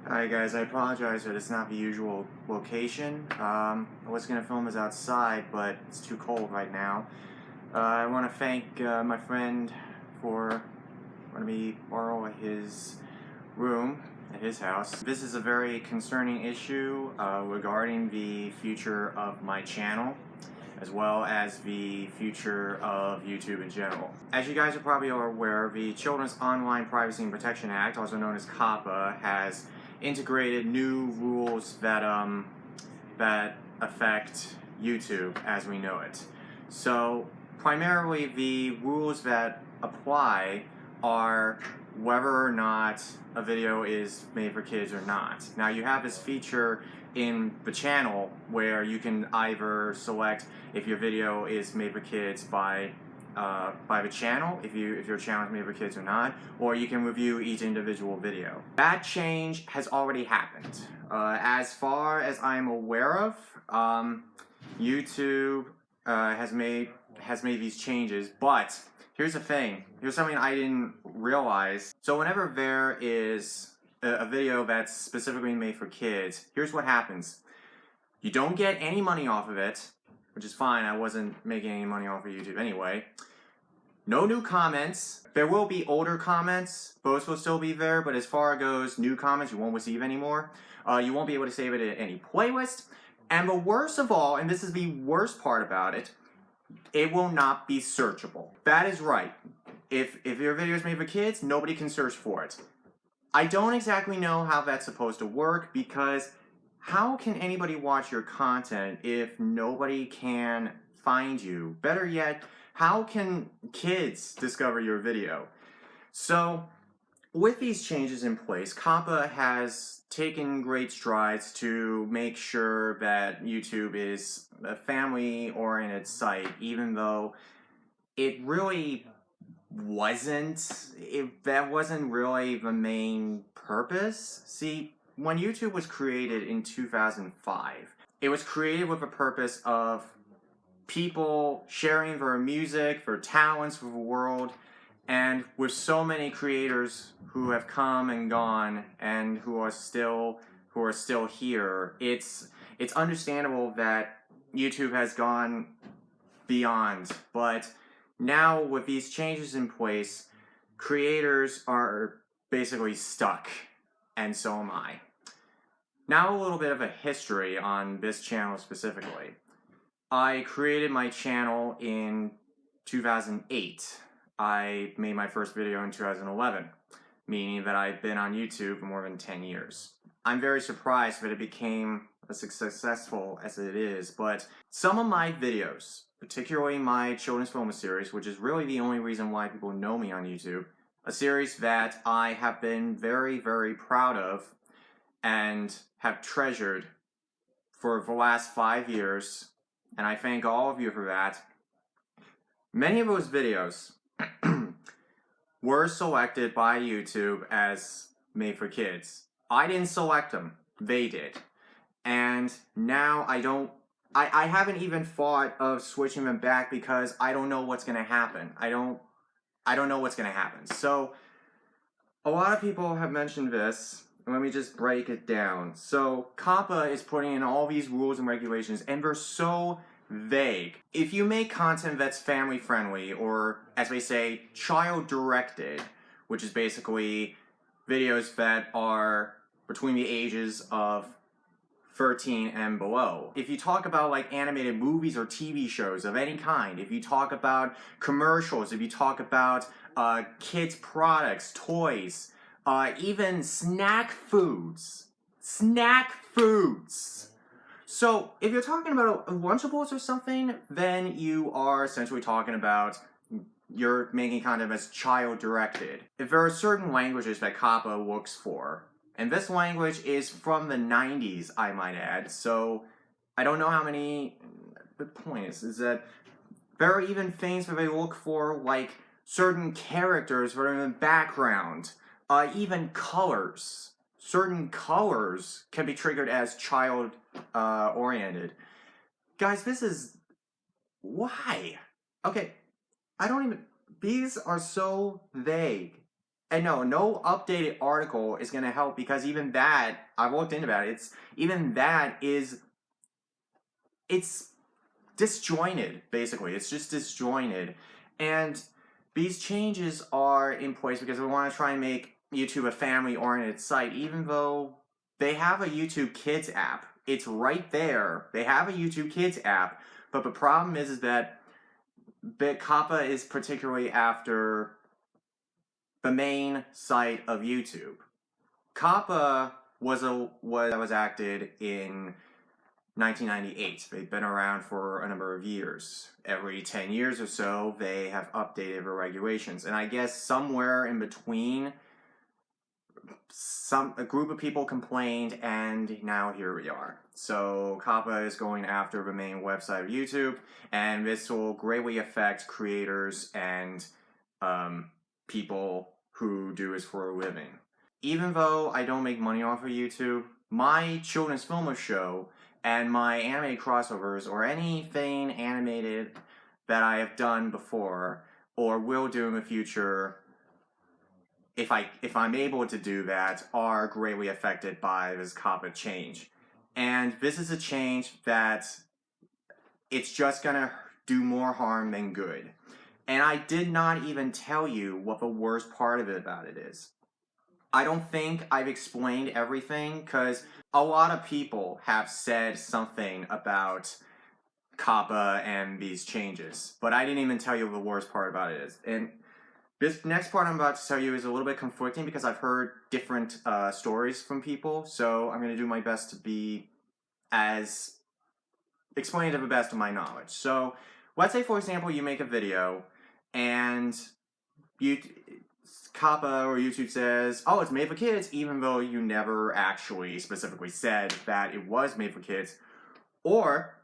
Hi guys, I apologize that it's not the usual location. I was going to film this outside, but it's too cold right now. I want to thank my friend for letting me borrow his room at his house. This is a very concerning issue regarding the future of my channel, as well as the future of YouTube in general. As you guys are probably aware, the Children's Online Privacy and Protection Act, also known as COPPA, has integrated new rules that affect YouTube as we know it. So primarily the rules that apply are whether or not a video is made for kids or not. Now you have this feature in the channel where you can either select if your video is made for kids by the channel, if your channel is made for kids or not, or you can review each individual video. That change has already happened. As far as I'm aware of, YouTube has made these changes, but here's the thing. Here's something I didn't realize. So whenever there is a video that's specifically made for kids, here's what happens. You don't get any money off of it, which is fine. I wasn't making any money off of YouTube anyway. No new comments. There will be older comments. Those will still be there, but as far as goes new comments, you won't receive anymore. You won't be able to save it in any playlist. And the worst of all, and this is the worst part about it, it will not be searchable. That is right. If your video is made for kids, nobody can search for it. I don't exactly know how that's supposed to work, because how can anybody watch your content if nobody can find you? Better yet, how can kids discover your video? So, with these changes in place, COPPA has taken great strides to make sure that YouTube is a family-oriented site, even though it really wasn't. That wasn't really the main purpose. See, when YouTube was created in 2005, it was created with the purpose of people sharing their music, their talents with the world, and with so many creators who have come and gone and who are still here, it's understandable that YouTube has gone beyond. But now with these changes in place, creators are basically stuck, and so am I. Now a little bit of a history on this channel specifically. I created my channel in 2008. I made my first video in 2011, meaning that I've been on YouTube for more than 10 years. I'm very surprised that it became as successful as it is, but some of my videos, particularly my children's film series, which is really the only reason why people know me on YouTube, a series that I have been very, very proud of and have treasured for the last 5 years, and I thank all of you for that. Many of those videos were selected by YouTube as made for kids. I didn't select them, they did. And now I haven't even thought of switching them back because I don't know what's gonna happen. I don't know what's gonna happen. So a lot of people have mentioned this. Let me just break it down. So COPPA is putting in all these rules and regulations, and they're so vague. If you make content that's family friendly, or as they say, child directed, which is basically videos that are between the ages of 13 and below. If you talk about like animated movies or TV shows of any kind, if you talk about commercials, if you talk about kids products, toys, even snack foods. So if you're talking about Lunchables or something, then you are essentially talking about you're making content that's child-directed. If there are certain languages that COPPA looks for, and this language is from the 90s, I might add, so I don't know how many. The point is that there are even things that they look for, like certain characters that are in the background, even colors. Certain colors can be triggered as child-oriented. Guys, this is... why? Okay, I don't even... these are so vague. And no updated article is going to help, because even that, I've looked into that, it's disjointed, basically. It's just disjointed. And these changes are in place because we want to try and make YouTube a family-oriented site, even though they have a YouTube Kids app. It's right there. They have a YouTube Kids app, but the problem is that COPPA is particularly after the main site of YouTube. COPPA was acted in 1998. They've been around for a number of years. Every 10 years or so, they have updated their regulations. And I guess somewhere in between, a group of people complained, and now here we are. So COPPA is going after the main website of YouTube, and this will greatly affect creators and people who do this for a living. Even though I don't make money off of YouTube, my children's film show and my anime crossovers, or anything animated that I have done before or will do in the future, if I'm able to do that, are greatly affected by this COPPA change. And this is a change that it's just gonna do more harm than good. And I did not even tell you what the worst part of it about it is. I don't think I've explained everything, because a lot of people have said something about COPPA and these changes, but I didn't even tell you what the worst part about it is. And this next part I'm about to tell you is a little bit conflicting, because I've heard different stories from people, so I'm going to do my best to be as explained to the best of my knowledge. So let's say, for example, you make a video and COPPA or YouTube says, oh, it's made for kids, even though you never actually specifically said that it was made for kids. Or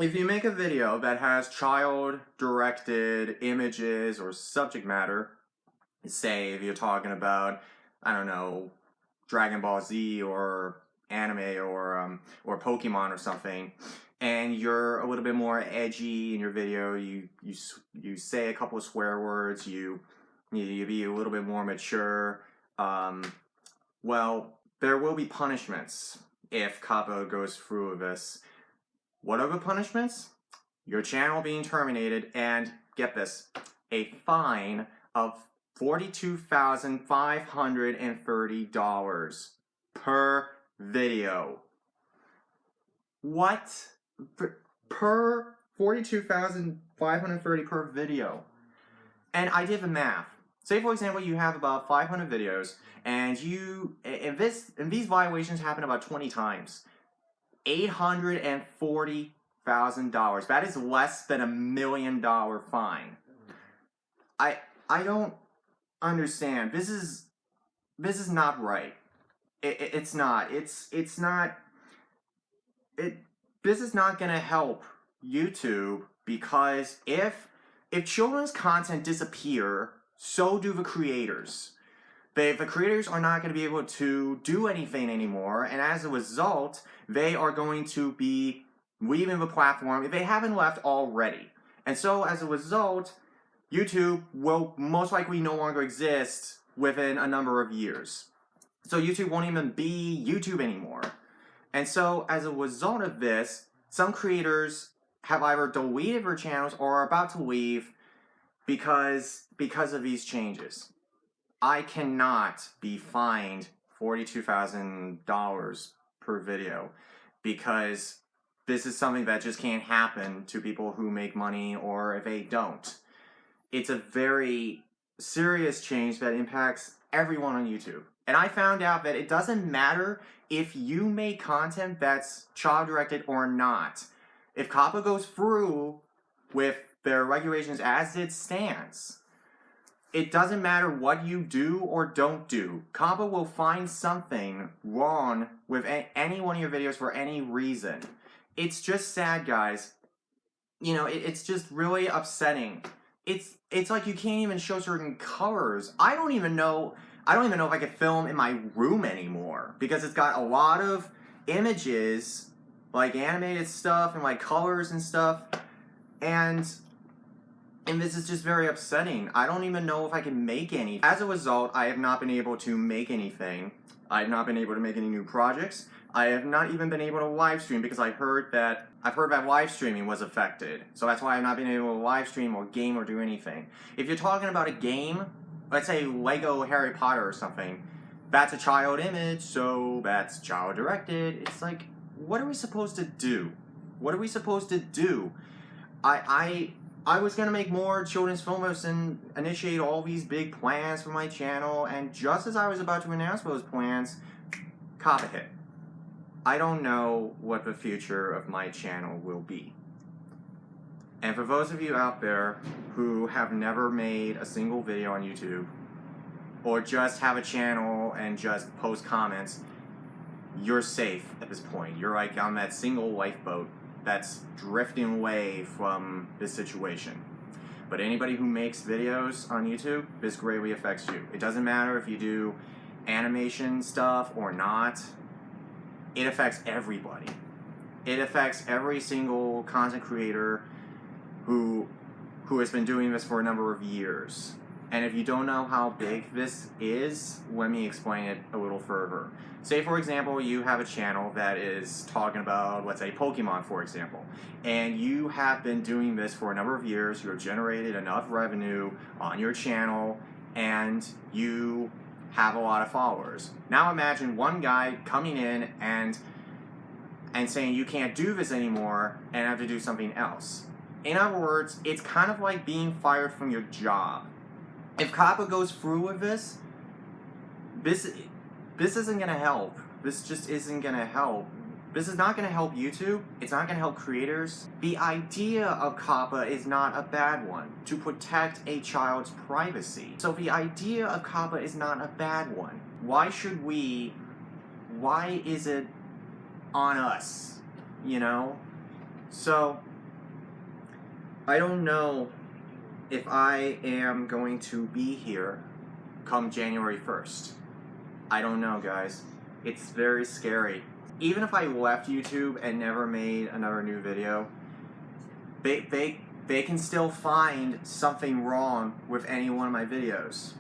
if you make a video that has child-directed images or subject matter, say if you're talking about, I don't know, Dragon Ball Z or anime or Pokemon or something, and you're a little bit more edgy in your video, you say a couple of swear words, you be a little bit more mature, well, there will be punishments if COPPA goes through with this. What are the punishments? Your channel being terminated, and get this, a fine of $42,530 per video. What? Per $42,530 per video. And I did the math. Say, for example, you have about 500 videos, and these violations happen about 20 times. $840,000. That is less than $1 million fine. I don't understand. This is not right. It's not. This is not going to help YouTube, because if children's content disappear, so do the creators. The creators are not going to be able to do anything anymore, and as a result, they are going to be leaving the platform if they haven't left already. And so, as a result, YouTube will most likely no longer exist within a number of years. So YouTube won't even be YouTube anymore. And so, as a result of this, some creators have either deleted their channels or are about to leave because of these changes. I cannot be fined $42,000 per video, because this is something that just can't happen to people who make money or if they don't. It's a very serious change that impacts everyone on YouTube. And I found out that it doesn't matter if you make content that's child-directed or not. If COPPA goes through with their regulations as it stands, it doesn't matter what you do or don't do. COPPA will find something wrong with any one of your videos for any reason. It's just sad, guys. You know, it's just really upsetting. It's like you can't even show certain colors. I don't even know if I could film in my room anymore, because it's got a lot of images, like animated stuff and like colors and stuff, and And this is just very upsetting. I don't even know if I can make any. As a result, I have not been able to make anything. I have not been able to make any new projects. I have not even been able to live stream because I've heard that live streaming was affected. So that's why I've not been able to live stream or game or do anything. If you're talking about a game, let's say Lego Harry Potter or something, that's a child image, so that's child directed. It's like, what are we supposed to do? What are we supposed to do? I was gonna make more children's films and initiate all these big plans for my channel, and just as I was about to announce those plans, COPPA hit. I don't know what the future of my channel will be. And for those of you out there who have never made a single video on YouTube, or just have a channel and just post comments, you're safe at this point. You're like on that single lifeboat that's drifting away from this situation. But anybody who makes videos on YouTube, this greatly affects you. It doesn't matter if you do animation stuff or not. It affects everybody. It affects every single content creator who has been doing this for a number of years. And if you don't know how big this is, let me explain it a little further. Say, for example, you have a channel that is talking about, let's say, Pokemon, for example, and you have been doing this for a number of years, you've generated enough revenue on your channel, and you have a lot of followers. Now imagine one guy coming in and saying you can't do this anymore and have to do something else. In other words, it's kind of like being fired from your job. If COPPA goes through with this isn't going to help. This just isn't going to help. This is not going to help YouTube. It's not going to help creators. The idea of COPPA is not a bad one, to protect a child's privacy. So the idea of COPPA is not a bad one. Why is it on us, you know? So, I don't know if I am going to be here come January 1st. I don't know, guys. It's very scary. Even if I left YouTube and never made another new video, they can still find something wrong with any one of my videos.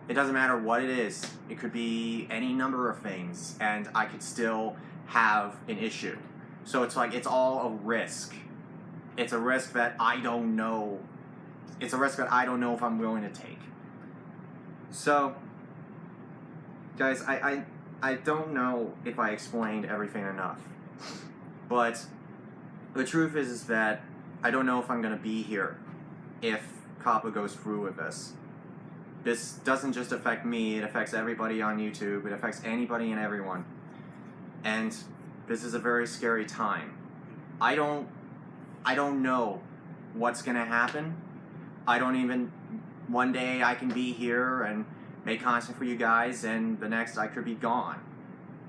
It doesn't matter what it is. It could be any number of things, and I could still have an issue. So it's like, it's all a risk. It's a risk that I don't know. It's a risk that I don't know if I'm willing to take. So, guys, I don't know if I explained everything enough. But the truth is that I don't know if I'm going to be here if COPPA goes through with this. This doesn't just affect me, it affects everybody on YouTube, it affects anybody and everyone. And this is a very scary time. I don't know what's going to happen. One day I can be here and make content for you guys, and the next I could be gone.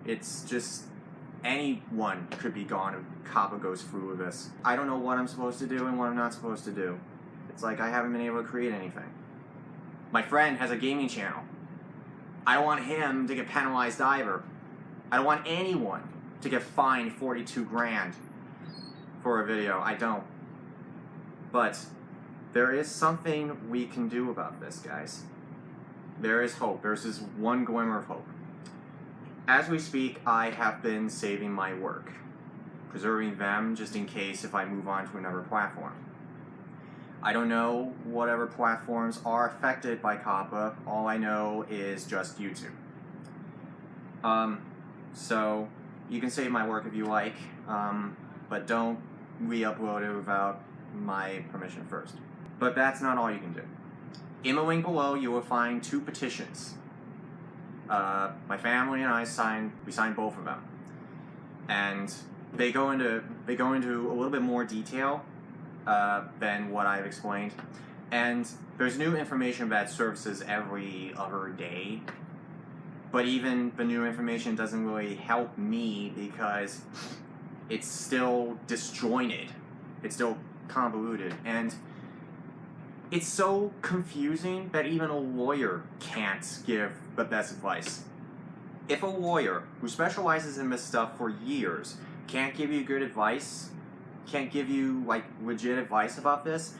It's just, anyone could be gone if COPPA goes through with this. I don't know what I'm supposed to do and what I'm not supposed to do. It's like I haven't been able to create anything. My friend has a gaming channel. I don't want him to get penalized either. I don't want anyone to get fined 42 grand for a video. I don't. But there is something we can do about this, guys. There is hope. There's this one glimmer of hope. As we speak, I have been saving my work, preserving them just in case if I move on to another platform. I don't know what other platforms are affected by COPPA. All I know is just YouTube. So you can save my work if you like, but don't re-upload it without my permission first. But that's not all you can do. In the link below, you will find 2 petitions. My family and I signed both of them, and they go into a little bit more detail than what I've explained. And there's new information that surfaces every other day, but even the new information doesn't really help me because it's still disjointed, it's still convoluted, and it's so confusing that even a lawyer can't give the best advice. If a lawyer who specializes in this stuff for years can't give you good advice, can't give you like legit advice about this,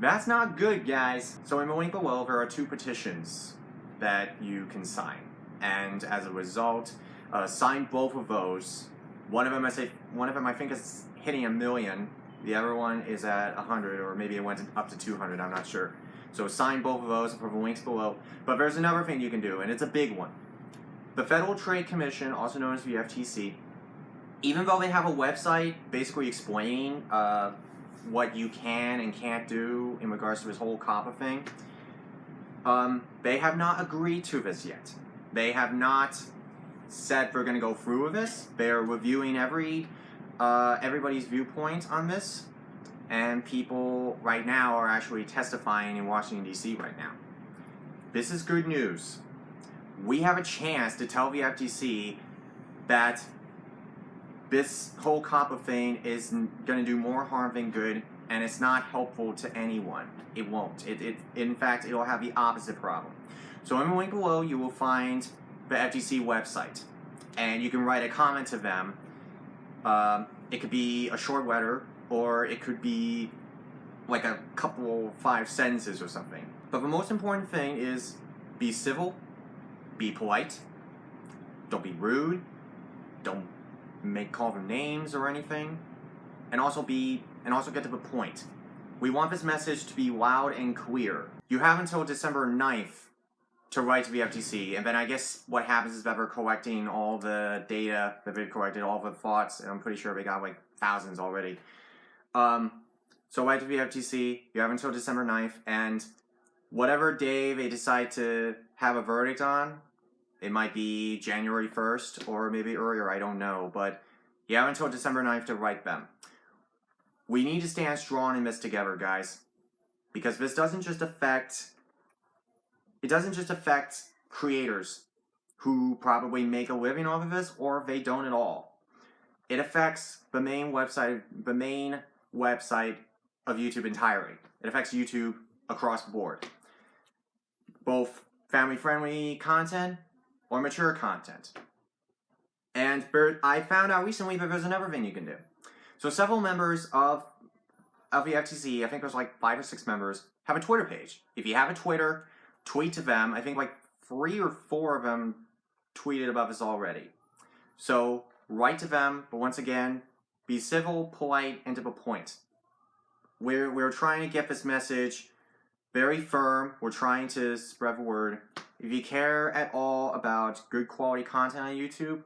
That's not good, guys. So in the link below, there are 2 petitions that you can sign. And as a result, sign both of those. One of them I think is hitting 1 million. The other one is at 100, or maybe it went up to 200, I'm not sure. So sign both of those for the links below. But there's another thing you can do, and it's a big one. The Federal Trade Commission, also known as the FTC, even though they have a website basically explaining what you can and can't do in regards to this whole COPPA thing, they have not agreed to this yet. They have not said they're going to go through with this. They're reviewing everybody's viewpoint on this, and people right now are actually testifying in Washington, D.C. right now. This is good news. We have a chance to tell the FTC that this whole COPPA thing is going to do more harm than good, and it's not helpful to anyone. It won't. In fact, it'll have the opposite problem. So in the link below, you will find the FTC website, and you can write a comment to them. It could be a short letter, or it could be like a couple 5 sentences or something. But the most important thing is be civil, be polite, don't be rude, don't call them names or anything, and also get to the point. We want this message to be loud and clear. You have until December 9th to write to the FTC, and then I guess what happens is that they're collecting all the data that they've collected, all the thoughts, and I'm pretty sure they got like thousands already. So write to the FTC, you have until December 9th, and whatever day they decide to have a verdict on, it might be January 1st or maybe earlier, I don't know, but you have until December 9th to write them. We need to stand strong in this together, guys, because this doesn't just affect creators who probably make a living off of this, or they don't at all. It affects the main website of YouTube entirely. It affects YouTube across the board. Both family-friendly content or mature content. And I found out recently that there's another thing you can do. So several members of the FTC, I think there's like 5 or 6 members, have a Twitter page. If you have a Twitter, tweet to them. I think like 3 or 4 of them tweeted about this already. So write to them, but once again, be civil, polite, and to the point. We're trying to get this message very firm. We're trying to spread the word. If you care at all about good quality content on YouTube,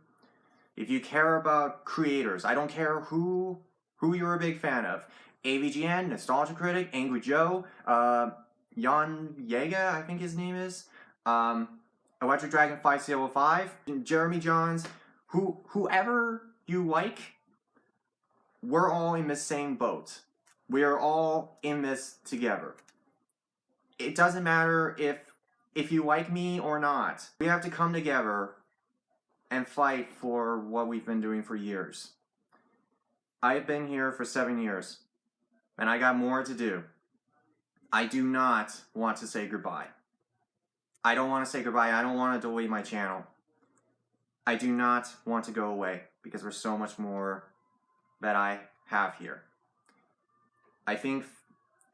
if you care about creators, I don't care who you're a big fan of. AVGN, Nostalgia Critic, Angry Joe, Jan Yeager, I think his name is, Electric Dragon 5005, Jeremy Johns, whoever you like, we're all in the same boat. We are all in this together. It doesn't matter if you like me or not. We have to come together and fight for what we've been doing for years. I've been here for 7 years, and I got more to do. I do not want to say goodbye. I don't want to say goodbye. I don't want to delete my channel. I do not want to go away because there's so much more that I have here. I think,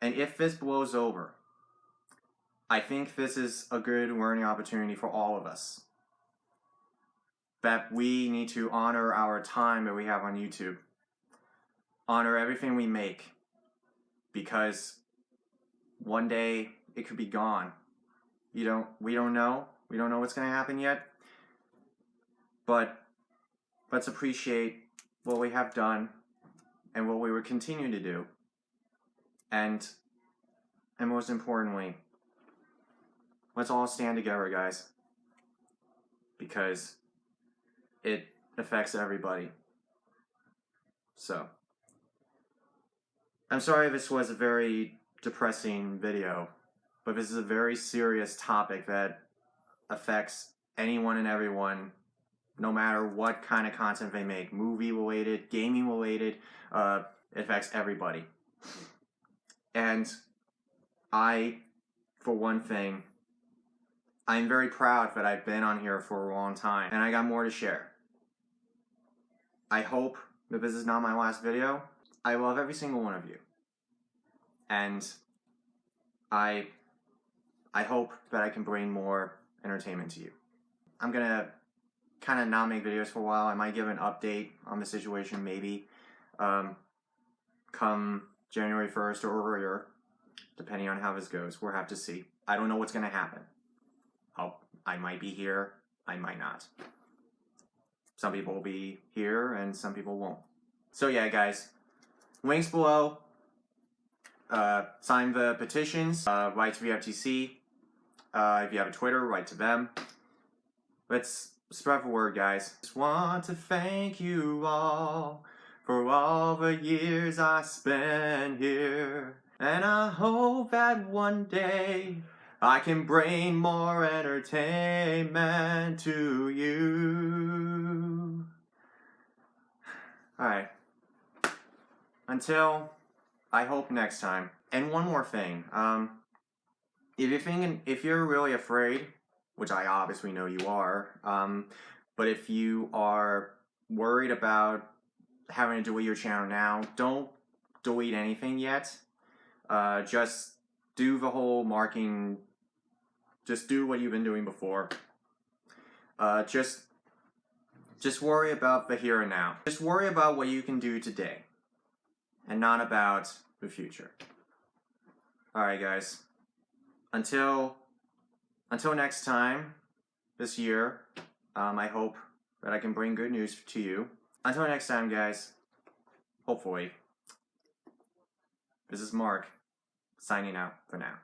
and if this blows over, I think this is a good learning opportunity for all of us. That we need to honor our time that we have on YouTube. Honor everything we make. Because one day it could be gone. We don't know. We don't know what's going to happen yet. But let's appreciate what we have done and what we will continue to do. And most importantly, let's all stand together, guys. Because it affects everybody. So, I'm sorry this was a very depressing video, but this is a very serious topic that affects anyone and everyone, no matter what kind of content they make, movie related, gaming related, it affects everybody. And I, for one thing, I'm very proud that I've been on here for a long time, and I got more to share. I hope that this is not my last video. I love every single one of you. And I hope that I can bring more entertainment to you. I'm gonna kind of not make videos for a while. I might give an update on the situation maybe come January 1st or earlier, depending on how this goes. We'll have to see. I don't know what's gonna happen. I might be here, I might not. Some people will be here and some people won't. So yeah, guys, links below. Sign the petitions, write to the FTC. If you have a Twitter, write to them. Let's spread the word, guys. Just want to thank you all for all the years I spent here. And I hope that one day I can bring more entertainment to you. Alright. Until, I hope next time. And one more thing. If you're really afraid, which I obviously know you are, but if you are worried about having to delete your channel now, don't delete anything yet. Just do the whole marking. Just do what you've been doing before. Just worry about the here and now. Just worry about what you can do today, and not about the future. Alright, guys. Until next time, this year, I hope that I can bring good news to you. Until next time, guys, hopefully, this is Mark, signing out for now.